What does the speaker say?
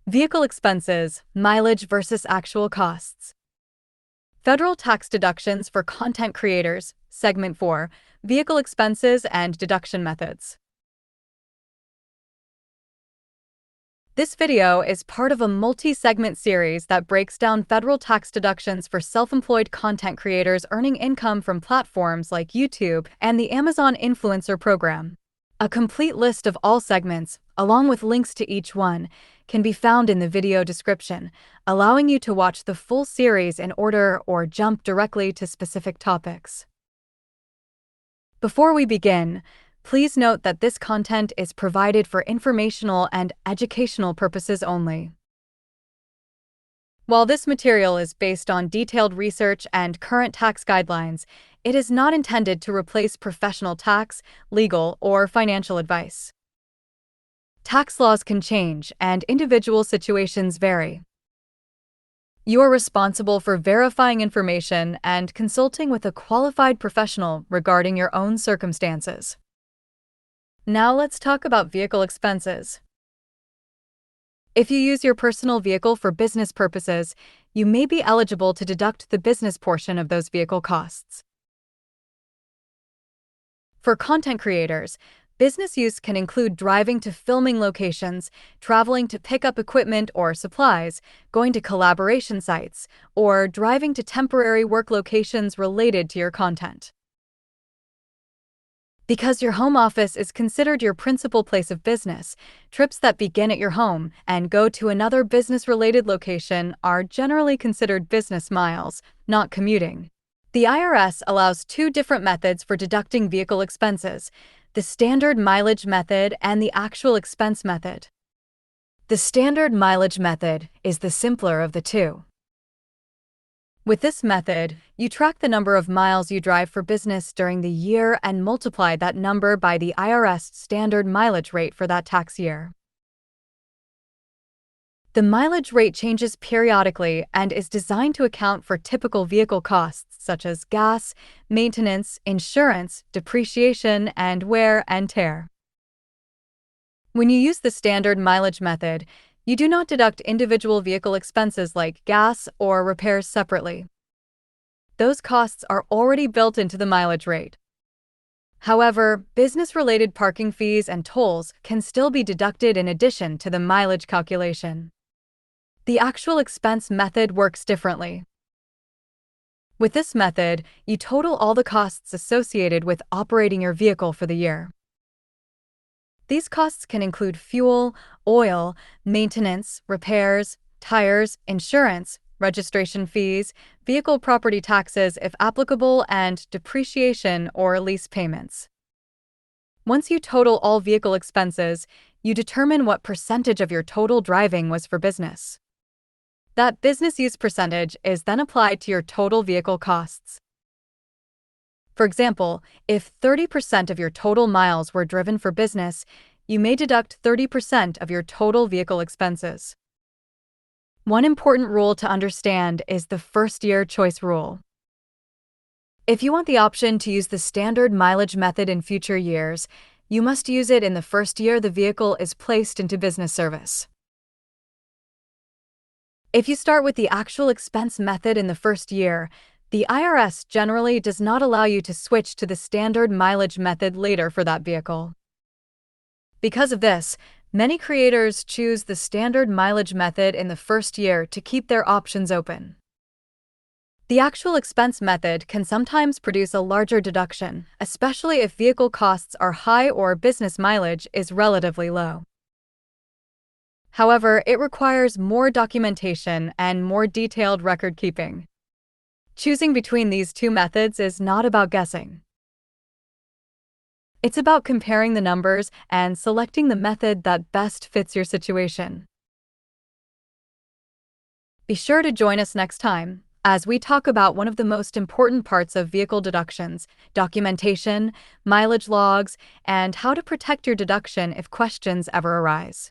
Vehicle expenses, mileage versus actual costs. Federal tax deductions for content creators, Segment 4, vehicle expenses and deduction methods. This video is part of a multi-segment series that breaks down federal tax deductions for self-employed content creators earning income from platforms like YouTube and the Amazon Influencer Program. A complete list of all segments, along with links to each one, can be found in the video description, allowing you to watch the full series in order or jump directly to specific topics. Before we begin, please note that this content is provided for informational and educational purposes only. While this material is based on detailed research and current tax guidelines, it is not intended to replace professional tax, legal, or financial advice. Tax laws can change, and individual situations vary. You are responsible for verifying information and consulting with a qualified professional regarding your own circumstances. Now let's talk about vehicle expenses. If you use your personal vehicle for business purposes, you may be eligible to deduct the business portion of those vehicle costs. For content creators, business use can include driving to filming locations, traveling to pick up equipment or supplies, going to collaboration sites, or driving to temporary work locations related to your content. Because your home office is considered your principal place of business, trips that begin at your home and go to another business-related location are generally considered business miles, not commuting. The IRS allows two different methods for deducting vehicle expenses: the standard mileage method and the actual expense method. The standard mileage method is the simpler of the two. With this method, you track the number of miles you drive for business during the year and multiply that number by the IRS standard mileage rate for that tax year. The mileage rate changes periodically and is designed to account for typical vehicle costs such as gas, maintenance, insurance, depreciation, and wear and tear. When you use the standard mileage method, you do not deduct individual vehicle expenses like gas or repairs separately. Those costs are already built into the mileage rate. However, business-related parking fees and tolls can still be deducted in addition to the mileage calculation. The actual expense method works differently. With this method, you total all the costs associated with operating your vehicle for the year. These costs can include fuel, oil, maintenance, repairs, tires, insurance, registration fees, vehicle property taxes if applicable, and depreciation or lease payments. Once you total all vehicle expenses, you determine what percentage of your total driving was for business. That business use percentage is then applied to your total vehicle costs. For example, if 30% of your total miles were driven for business, you may deduct 30% of your total vehicle expenses. One important rule to understand is the first-year choice rule. If you want the option to use the standard mileage method in future years, you must use it in the first year the vehicle is placed into business service. If you start with the actual expense method in the first year, the IRS generally does not allow you to switch to the standard mileage method later for that vehicle. Because of this, many creators choose the standard mileage method in the first year to keep their options open. The actual expense method can sometimes produce a larger deduction, especially if vehicle costs are high or business mileage is relatively low. However, it requires more documentation and more detailed record keeping. Choosing between these two methods is not about guessing. It's about comparing the numbers and selecting the method that best fits your situation. Be sure to join us next time as we talk about one of the most important parts of vehicle deductions: documentation, mileage logs, and how to protect your deduction if questions ever arise.